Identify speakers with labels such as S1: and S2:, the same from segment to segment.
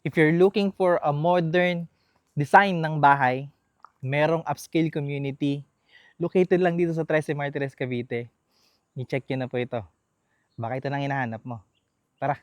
S1: If you're looking for a modern design ng bahay, merong upscale community. Located lang dito sa Trece Martires, Cavite. I-check nyo na po ito. Baka ito nang hinahanap mo. Tara!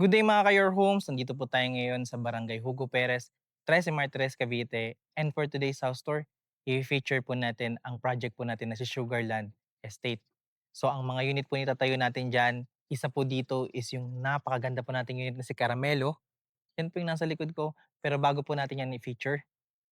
S1: Good day mga ka-Your Homes! Nandito po tayo ngayon sa Barangay Hugo Perez, Trece Martires, Cavite. And for today's house tour, i-feature po natin ang project po natin na si Sugarland Estate. So ang mga unit po itatayo natin dyan, isa po dito is yung napakaganda po nating unit na si Caramelo. Yan po yung nasa likod ko. Pero bago po natin yan i-feature,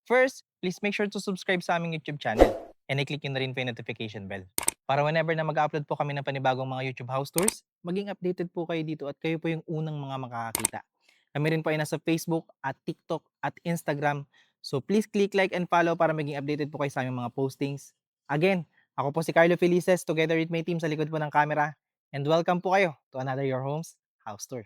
S1: first, please make sure to subscribe sa aming YouTube channel and i-click nyo na rin po yung notification bell. Para whenever na mag-upload po kami ng panibagong mga YouTube house tours, maging updated po kayo dito at kayo po yung unang mga makakakita. Kami rin po ay nasa Facebook at TikTok at Instagram. So please click like and follow para maging updated po kayo sa aming mga postings. Again, ako po si Carlo Felices together with my team sa likod po ng camera. And welcome po kayo to another Your Homes house tour.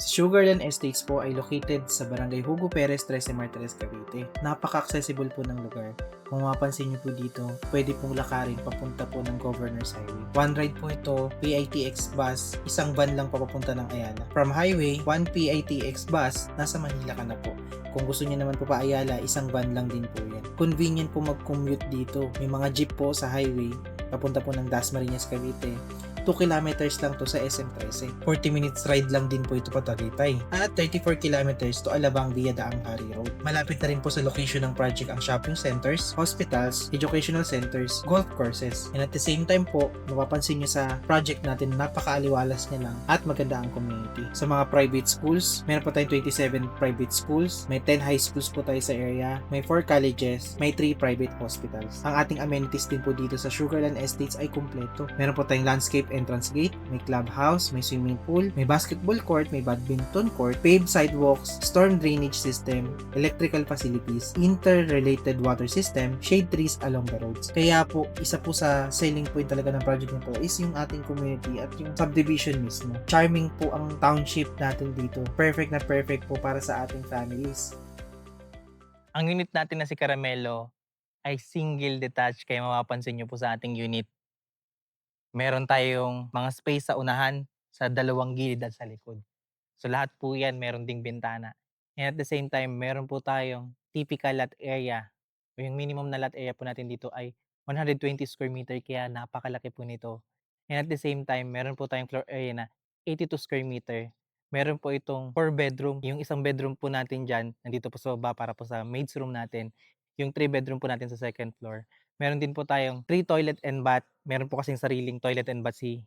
S1: Si Sugarland Estates po ay located sa Barangay Hugo Perez, Trece Martires, Cavite. Napaka-accessible po ng lugar. Kung mapapansin niyo po dito, pwede pong lakarin papunta po ng Governor's Highway. One ride po ito, PITX bus, isang van lang papunta ng Ayala. From highway, one PITX bus, nasa Manila ka na po. Kung gusto niyo naman po pa Ayala, isang van lang din po yan. Convenient po mag-commute dito. May mga jeep po sa highway, papunta po ng Dasmariñas, Cavite. 2 kilometers lang to sa SM13. 40 minutes ride lang din po ito pa Tagaytay. At 34 kilometers to Alabang via Daang Hari Road. Malapit na rin po sa location ng project ang shopping centers, hospitals, educational centers, golf courses. And at the same time po, mapapansin nyo sa project natin napakaaliwalas niya lang at maganda ang community. Sa mga private schools, meron po tayong 27 private schools, may 10 high schools po tayo sa area, may 4 colleges, may 3 private hospitals. Ang ating amenities din po dito sa Sugarland Estates ay kumpleto. Meron po tayong landscape entrance gate, may clubhouse, may swimming pool, may basketball court, may badminton court, paved sidewalks, storm drainage system, electrical facilities, interrelated water system, shade trees along the roads. Kaya po, isa po sa selling point talaga ng project nito is yung ating community at yung subdivision mismo. Charming po ang township natin dito. Perfect na perfect po para sa ating families. Ang unit natin na si Caramelo ay single detached kaya mapapansin nyo po sa ating unit. Meron tayong mga space sa unahan, sa dalawang gilid at sa likod. So lahat po yan meron ding bintana. And at the same time, meron po tayong typical lot area. O yung minimum na lot area po natin dito ay 120 square meter kaya napakalaki po nito. And at the same time, meron po tayong floor area na 82 square meter. Meron po itong 4 bedroom. Yung isang bedroom po natin dyan, nandito po sa baba para po sa maid's room natin. Yung 3 bedroom po natin sa second floor. Meron din po tayong 3 toilet and bath. Meron po kasing sariling toilet and bath si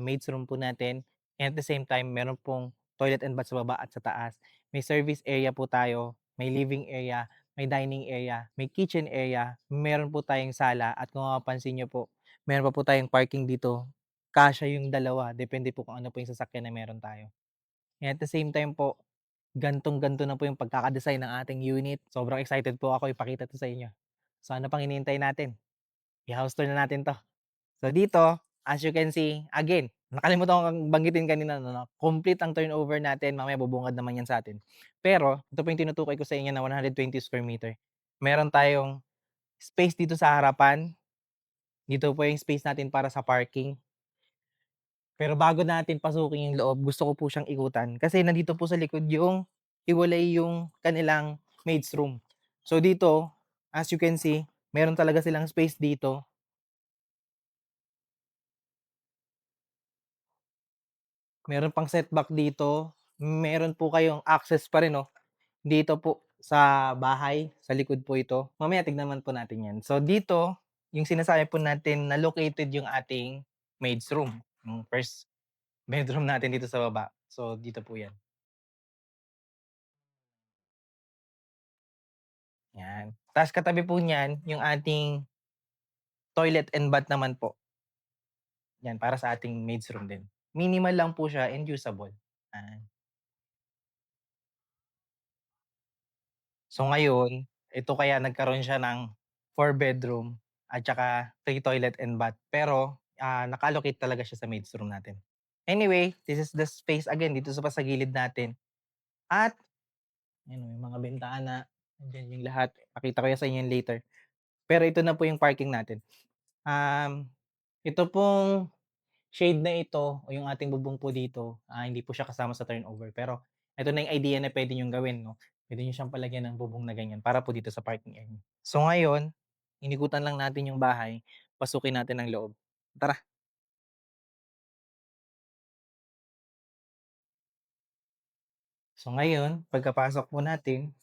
S1: maid's room po natin. And at the same time, meron pong toilet and bath sa baba at sa taas. May service area po tayo, may living area, may dining area, may kitchen area, meron po tayong sala at kung mapapansin nyo po, meron pa po tayong parking dito. Kasya yung dalawa, depende po kung ano po yung sasakyan na meron tayo. And at the same time po, gantong-ganto na po yung pagkakadesign ng ating unit. Sobrang excited po ako ipakita to sa inyo. So ano pang hinihintay natin? I-house tour na natin to. So dito, As you can see, again, nakalimutan ko ngang banggitin kanina 'no, complete ang turnover natin, mamaya bubungad naman 'yan sa'tin. Pero ito po yung tinutukoy ko sa inyo na 120 square meter. Meron tayong space dito sa harapan, dito po yung space natin para sa parking. Pero bago natin pasukin yung loob, gusto ko po siyang ikutan kasi nandito po sa likod yung hiwalay yung kanilang maid's room. So dito, as you can see, meron talaga silang space dito. Meron pang setback dito, meron po kayong access pa rin 'no, dito po sa bahay, sa likod po ito. Mamaya tignan naman po natin 'yan. So dito, yung sinasabi po natin na located yung ating maid's room, yung first bedroom natin dito sa baba. So dito po 'yan, 'yan. Ta's katabi po niyan yung ating toilet and bath naman po, 'yan para sa ating maid's room din. Minimal lang po siya and usable, 'yan. So ngayon, ito kaya nagkaroon siya ng 4 bedroom at saka 3 toilet and bath pero, naka-allocate talaga siya sa maid's room natin. Anyway, this is the space again dito sa sa gilid natin at ayan o, yung mga bintana, nandiyan yung lahat. Pakita ko yan sa inyo later. Pero ito na po yung parking natin. Um, ito pong shade na ito o yung ating bubong po dito, hindi po siya kasama sa turnover pero ito na yung idea na puwede niyong gawin 'no. Puwede niyo siyang palagyan ng bubong na ganyan para po dito sa parking area. So ngayon, inikutan lang natin yung bahay, pasukin natin ang loob. Tara. So ngayon, pagkapasok po natin,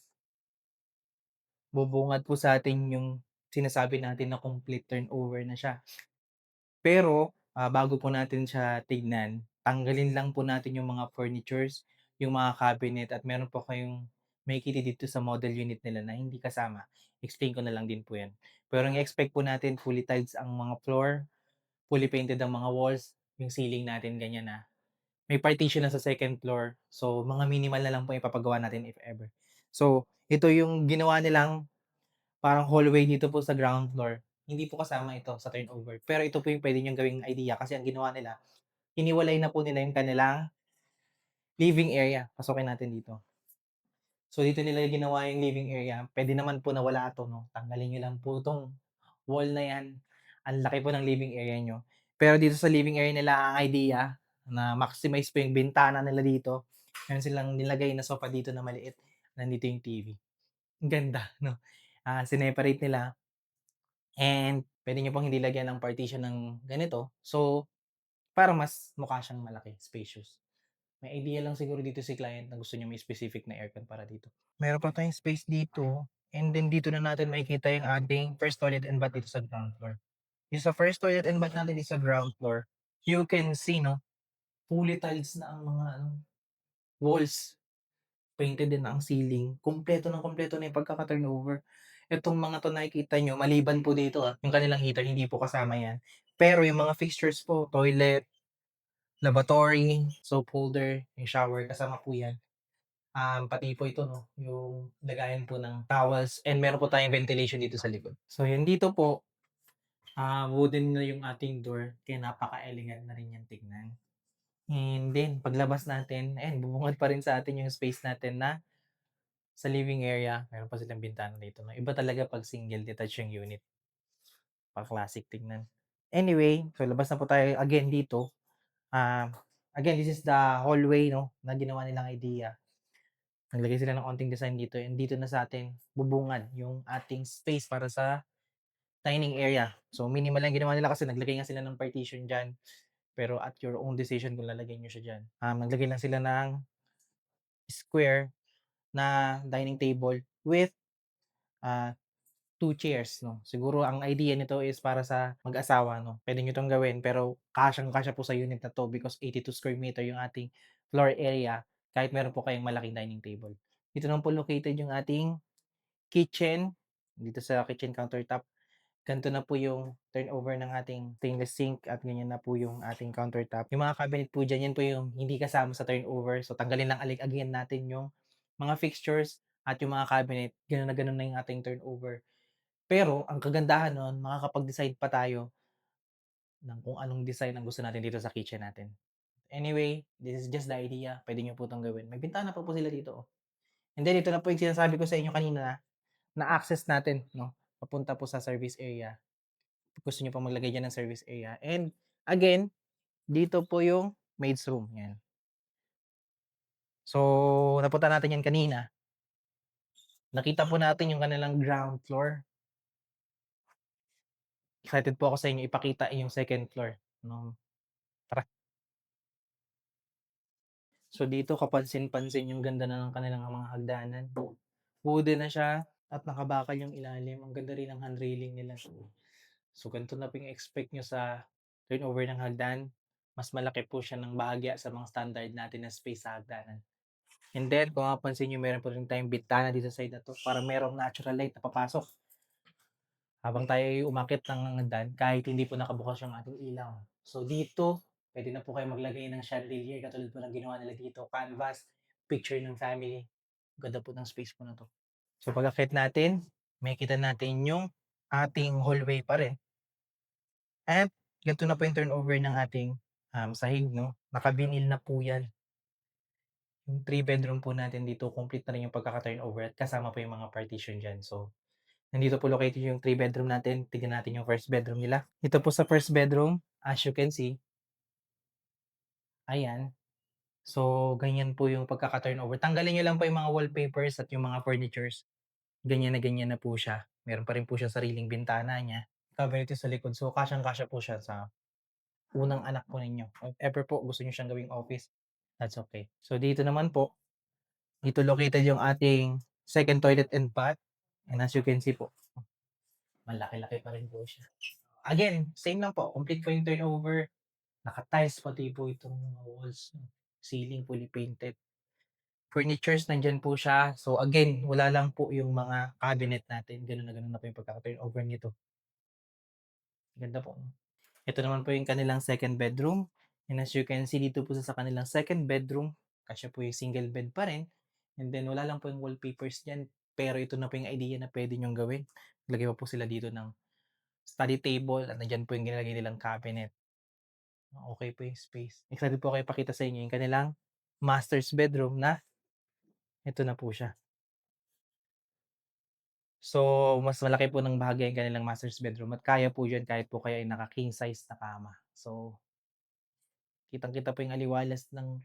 S1: bubungad po sa atin yung sinasabi natin na complete turnover na siya. Pero, bago po natin siya tignan, tanggalin lang po natin yung mga furnitures, yung mga cabinet at meron po kayong makikita dito sa model unit nila na hindi kasama. Explain ko na lang din po 'yan. Pero ang expect po natin fully tiles ang mga floor, fully painted ang mga walls, yung ceiling natin ganyan na. May partition na sa second floor, so mga minimal na lang po ipapagawa natin if ever. So, ito yung ginawa nilang parang hallway dito po sa ground floor, hindi po kasama ito sa turnover. Pero ito po yung puwede niyong gawing idea kasi ang ginawa nila, hiniwalay na po nila yung kanilang living area. Pasukin natin dito. So, dito nila ginawa yung living area. Puwede naman po na wala 'to 'no, tanggalin niyo lang po 'tong wall na 'yan. Ang laki po ng living area niyo. Pero dito sa living area nila ang idea na maximize po yung bintana nila dito. Meron silang nilagay na sofa dito na maliit, nandito yung TV. Ang ganda 'no, sineparate nila. And puwede niyo pong hindi lagyan ng partition ng ganito. So, para mas mukha siyang malaki, spacious. May idea lang siguro dito si client na gusto niya may specific na aircon para dito. Meron pa tayong space dito and then dito na natin makikita yung ating first toilet and bath dito sa ground floor. Yung sa first toilet and bath natin dito sa ground floor, you can see 'no, fully tiles na ang mga ano, walls. Painted din na ang ceiling, kumpleto na yung pagkaka-turnover. Itong mga 'to nakikita niyo maliban po dito, yung kanilang heater hindi po kasama 'yan. Pero yung mga fixtures po, toilet, lavatory, soap holder, yung shower kasama po 'yan. Pati po ito 'no, yung lagayan po ng towels and meron po tayong ventilation dito sa likod. So yun dito po, wooden na yung ating door kaya napaka-elegant na rin niyang tignan. And then paglabas natin, ayan bubungad pa rin sa atin yung space natin na sa living area, meron pa silang bintana dito 'no. Iba talaga 'pag single detached yung unit, pa-classic tignan. Anyway, so labas na po tayo again dito. Again this is the hallway 'no, na ginawa nilang idea. Naglagay sila ng konting design dito and dito na sa atin bubungad yung ating space para sa dining area. So minimal lang ginawa nila kasi naglagay nga sila ng partition diyan, pero at your own decision kung lalagay niyo siya diyan. Naglagay lang sila ng square na dining table with, ah 2 chairs 'no. Siguro ang idea nito is para sa mag-asawa 'no, puwede niyo 'tong gawin pero kasyang-kasya po sa unit na 'to because 82 square meter yung ating floor area kahit meron po kayong malaking dining table. Dito naman po located yung ating kitchen, dito sa kitchen countertop. Ganito na po yung turnover ng ating stainless sink at ganyan na po yung ating countertop. Yung mga cabinet po diyan, yan po yung hindi kasama sa turnover. So tanggalin lang again natin yung mga fixtures at yung mga cabinet, gano'n na yung ating turnover. Pero ang kagandahan nun makakapag-decide pa tayo ng kung anong design ang gusto natin dito sa kitchen natin. Anyway, this is just the idea, puwede niyo po 'tong gawin. May bintana pa po sila dito, oh. And then ito na po yung sinasabi ko sa inyo kanina na access natin 'no, papunta po sa service area. Gusto niyo pa maglagay diyan ng service area and again, dito po yung maid's room, 'yan. So, napunta natin 'yan kanina. Nakita po natin yung kanilang ground floor. Excited po ako sa inyo ipakita yung second floor 'no, tara. So, dito kapansin-pansin yung ganda na ng kanilang mga hagdanan. Wooden na siya at nakabakal yung ilalim. Ang ganda rin ng hand railing nila. So, ganito na po yung expect niyo sa turnover ng hagdan. Mas malaki po siya ng bahagya sa mga standard natin na space sa hagdanan. And then, kung mapapansin niyo meron po rin tayong bintana dito sa side na 'to para merong natural light na papasok habang tayo'y umakyat ng hagdan kahit hindi po nakabukas yung ating ilaw. So, dito puwede na po kayong maglagay ng chandelier katulad po ng ginawa nila dito, canvas, picture ng family. Ganda po ng space po na 'to. So, pag-akyat natin, makikita natin yung ating hallway pa rin at ganito na po yung turnover ng ating, sahig 'no, naka-vinyl na po 'yan. Yung 3 bedroom po natin dito complete na rin yung pagkaka-turnover at kasama po yung mga partition diyan. So, nandito po located yung 3 bedroom natin, tignan natin yung first bedroom nila. Dito po sa first bedroom, as you can see, ayan. So, ganyan po yung pagkaka-turnover. Tanggalin niyo lang po yung mga wallpapers at yung mga furnitures. Ganyan na po siya. Meron pa rin po siyang sariling bintana niya. Cabinet sa likod. So, kasyang-kasya po siya sa unang anak po ninyo. If ever po gusto niyo siyang gawing office, that's okay. So, dito naman po, dito located yung ating second toilet and bath. And as you can see po, malaki-laki pa rin po siya. Again, same lang po. Complete po yung turnover. Naka-tiles pati po itong mga walls. Ceiling fully painted. Furnitures nandiyan po siya. So again, wala lang po yung mga cabinet natin. Gano'n na gano'n na po yung pagkaka-turnover nito. Ganda po. Ito naman po yung kanilang second bedroom. And as you can see dito po sa kanilang second bedroom, kasya po yung single bed pa rin. And then wala lang po yung wallpapers diyan. Pero ito na po yung idea na puwede niyong gawin. Naglagay pa po sila dito ng study table at nandiyan po yung nilalagay nilang cabinet. Okey po yung space. Excited po ako ipakita sa inyo yung kanilang master's bedroom na ito na po siya. So, mas malaki po ng bahagi ang kanilang master's bedroom at kaya po diyan kahit po kayo ay naka-king size na kama. So, kitang-kita po yung aliwalas ng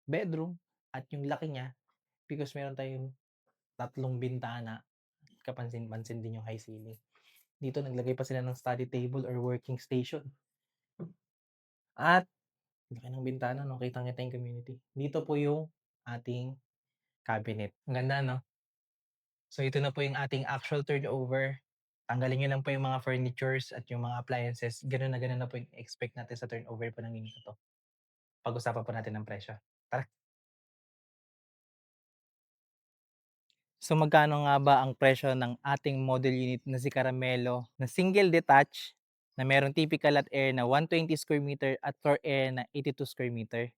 S1: bedroom at yung laki niya because meron tayong tatlong bintana, kapansin-pansin din yung high ceiling. Dito naglagay pa sila ng study table or working station at laki ng bintana 'no, kitang-kita yung community. Dito po yung ating cabinet. Ang ganda 'no? So ito na po yung ating actual turnover. Tanggalin niyo lang po yung mga furnitures at yung mga appliances. Gano'n na po yung expect natin sa turnover po ng unit na 'to. Pag-usapan po natin ng presyo. Tara. So magkano nga ba ang presyo ng ating model unit na si Caramelo na single detached na merong typical at air na 120 square meter at floor area na 82 square meter?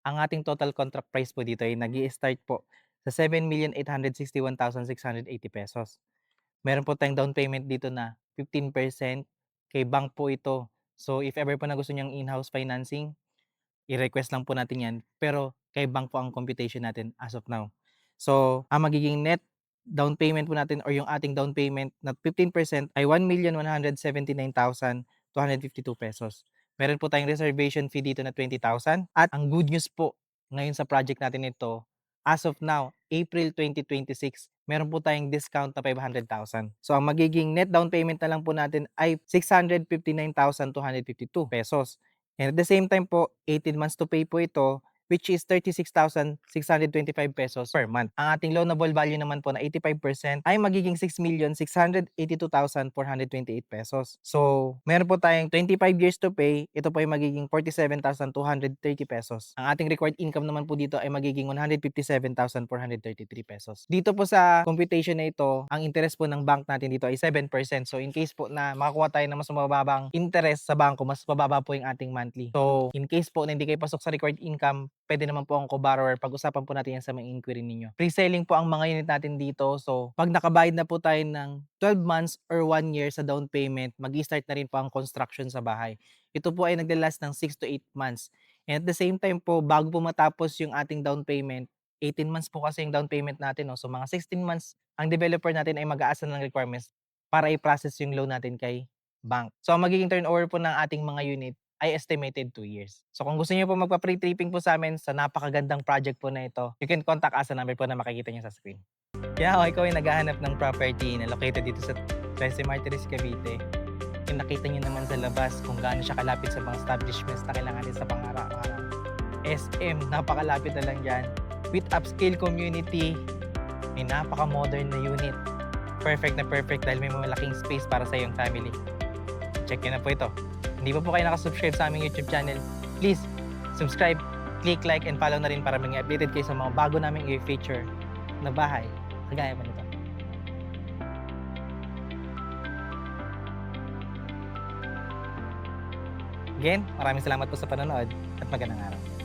S1: Ang ating total contract price po dito ay nag-i-start po sa 7,861,680 pesos. Meron po tayong down payment dito na 15%, kay bank po ito. So, if ever po na gusto niyang in-house financing, i-request lang po natin 'yan, pero kay bank po ang computation natin as of now. So, ang magiging net down payment po natin or yung ating down payment na 15% ay 1,179,252 pesos. Meron po tayong reservation fee dito na 20,000 at ang good news po ngayon sa project natin ito, as of now, April 2026, meron po tayong discount na 500,000. So, ang magiging net down payment na lang po natin ay 659,252 pesos. And at the same time po, 18 months to pay po ito, which is 36,625 pesos per month. Ang ating loanable value naman po na 85% ay magiging 6,682,428 pesos. So, meron po tayong 25 years to pay, ito po ay magiging 47,230 pesos. Ang ating required income naman po dito ay magiging 157,433 pesos. Dito po sa computation na ito, ang interest po ng bank natin dito ay 7%. So, in case po na makakuha tayo ng mas mababang interest sa bangko, mas mababa po yung ating monthly. So, in case po na hindi kayo pasok sa required income, puwede naman po akong co-borrower, pag-usapan po natin 'yan sa mga inquiry ninyo. Pre-selling po ang mga unit natin dito, so 'pag nakabayad na po tayo ng 12 months or 1 year sa down payment, mag-i-start na rin po ang construction sa bahay. Ito po ay nagla-last ng 6 to 8 months. And at the same time po, bago po matapos yung ating down payment, 18 months po kasi yung down payment natin 'no, so mga 16 months ang developer natin ay mag-aasa ng requirements para i-process yung loan natin kay bank. So ang magiging turnover po ng ating mga unit ay estimated 2 years. So kung gusto niyo po magpa-pre-tripping po sa'min sa napakagandang project po na ito, you can contact us sa number po na makikita niyo sa screen. Kaya kung ikaw ay naghahanap ng property na located dito sa Trece Martires, Cavite, yung nakita niyo naman sa labas kung gaano siya kalapit sa mga establishments na kailangan din sa pang-araw-araw. SM, napakalapit na lang diyan. With upscale community, may napaka-modern na unit. Perfect na perfect dahil may malaking space para sa iyong family. Check niyo na po ito. Hindi pa po kayo nakasubscribe sa aming YouTube channel, please subscribe, click like, and follow na rin para maging updated kayo sa mga bago naming i-feature na bahay kagaya po nito. Again, maraming salamat po sa panonood at magandang araw.